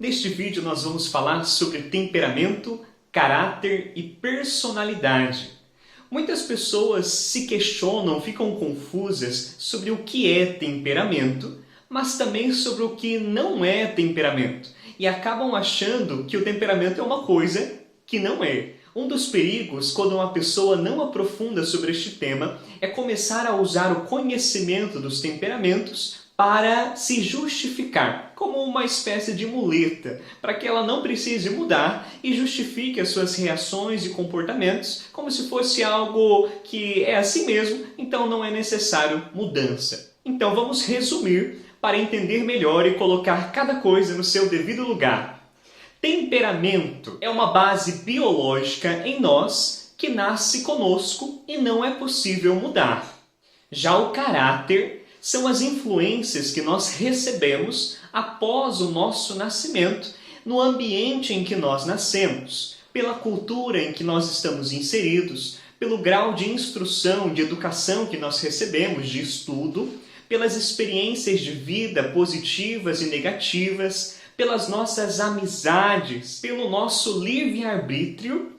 Neste vídeo nós vamos falar sobre temperamento, caráter e personalidade. Muitas pessoas se questionam, ficam confusas sobre o que é temperamento, mas também sobre o que não é temperamento, e acabam achando que o temperamento é uma coisa que não é. Um dos perigos quando uma pessoa não aprofunda sobre este tema é começar a usar o conhecimento dos temperamentos para se justificar, como uma espécie de muleta, para que ela não precise mudar e justifique as suas reações e comportamentos como se fosse algo que é assim mesmo, então não é necessário mudança. Então vamos resumir para entender melhor e colocar cada coisa no seu devido lugar. Temperamento é uma base biológica em nós que nasce conosco e não é possível mudar. Já o caráter são as influências que nós recebemos após o nosso nascimento, no ambiente em que nós nascemos, pela cultura em que nós estamos inseridos, pelo grau de instrução, de educação que nós recebemos, de estudo, pelas experiências de vida positivas e negativas, pelas nossas amizades, pelo nosso livre-arbítrio,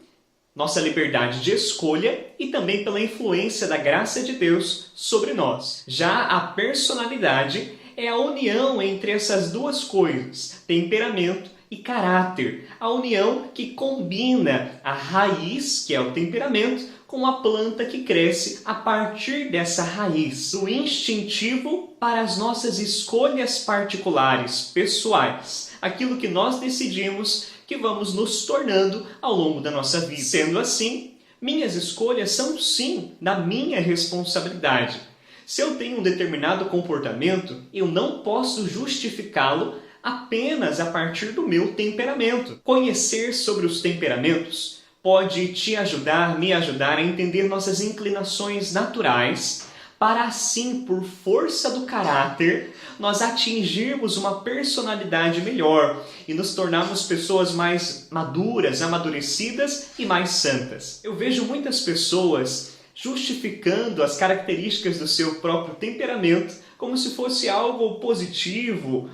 nossa liberdade de escolha e também pela influência da graça de Deus sobre nós. Já a personalidade é a união entre essas duas coisas, temperamento e caráter. A união que combina a raiz, que é o temperamento, com a planta que cresce a partir dessa raiz. Do instintivo para as nossas escolhas particulares, pessoais. Aquilo que nós decidimos que vamos nos tornando ao longo da nossa vida. Sendo assim, minhas escolhas são sim da minha responsabilidade. Se eu tenho um determinado comportamento, eu não posso justificá-lo apenas a partir do meu temperamento. Conhecer sobre os temperamentos pode te ajudar, me ajudar a entender nossas inclinações naturais, para assim, por força do caráter, nós atingirmos uma personalidade melhor e nos tornarmos pessoas mais maduras, amadurecidas e mais santas. Eu vejo muitas pessoas justificando as características do seu próprio temperamento como se fosse algo positivo,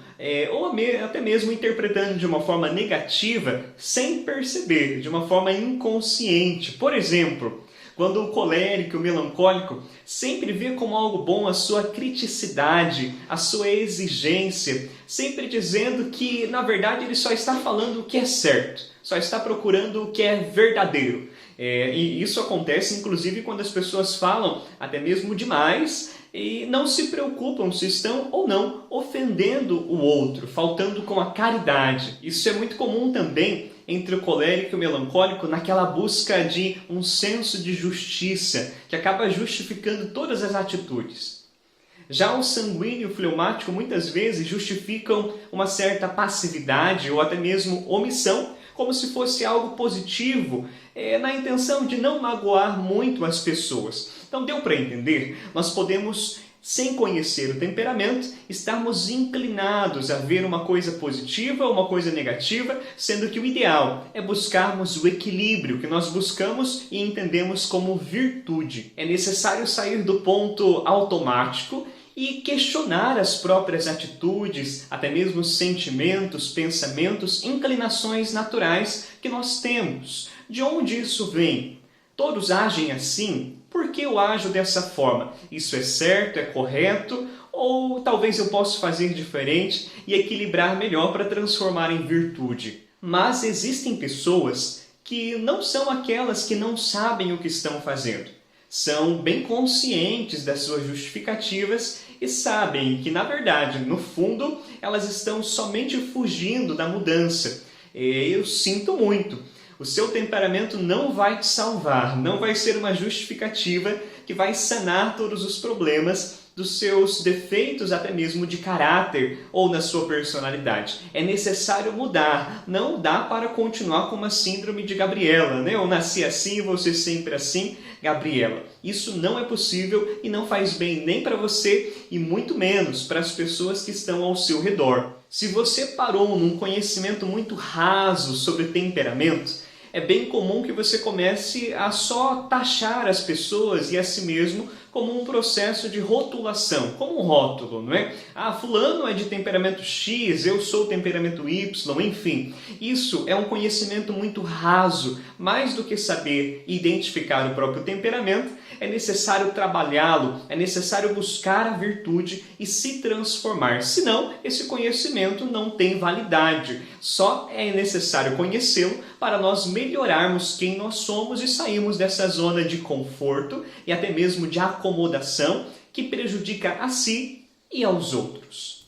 ou até mesmo interpretando de uma forma negativa, sem perceber, de uma forma inconsciente. Por exemplo, quando o colérico, o melancólico, sempre vê como algo bom a sua criticidade, a sua exigência, sempre dizendo que, na verdade, ele só está falando o que é certo, só está procurando o que é verdadeiro. E isso acontece, inclusive, quando as pessoas falam até mesmo demais e não se preocupam se estão ou não ofendendo o outro, faltando com a caridade. Isso é muito comum também entre o colérico e o melancólico naquela busca de um senso de justiça que acaba justificando todas as atitudes. Já o sanguíneo e o fleumático muitas vezes justificam uma certa passividade ou até mesmo omissão, como se fosse algo positivo, na intenção de não magoar muito as pessoas. Então deu para entender? Nós podemos, sem conhecer o temperamento, estarmos inclinados a ver uma coisa positiva ou uma coisa negativa, sendo que o ideal é buscarmos o equilíbrio que nós buscamos e entendemos como virtude. É necessário sair do ponto automático e questionar as próprias atitudes, até mesmo sentimentos, pensamentos, inclinações naturais que nós temos. De onde isso vem? Todos agem assim? Por que eu ajo dessa forma? Isso é certo, é correto? Ou talvez eu possa fazer diferente e equilibrar melhor para transformar em virtude? Mas existem pessoas que não são aquelas que não sabem o que estão fazendo. São bem conscientes das suas justificativas e sabem que, na verdade, no fundo, elas estão somente fugindo da mudança. Eu sinto muito. O seu temperamento não vai te salvar, não vai ser uma justificativa que vai sanar todos os problemas dos seus defeitos, até mesmo de caráter ou na sua personalidade. É necessário mudar, não dá para continuar com uma síndrome de Gabriela, né? Eu nasci assim e vou ser sempre assim, Gabriela. Isso não é possível e não faz bem nem para você e muito menos para as pessoas que estão ao seu redor. Se você parou num conhecimento muito raso sobre temperamento, é bem comum que você comece a só taxar as pessoas e a si mesmo como um processo de rotulação, como um rótulo, não é? Ah, fulano é de temperamento X, eu sou temperamento Y, enfim. Isso é um conhecimento muito raso. Mais do que saber identificar o próprio temperamento, é necessário trabalhá-lo, é necessário buscar a virtude e se transformar. Senão, esse conhecimento não tem validade. Só é necessário conhecê-lo para nós melhorarmos quem nós somos e sairmos dessa zona de conforto e até mesmo de acomodação que prejudica a si e aos outros.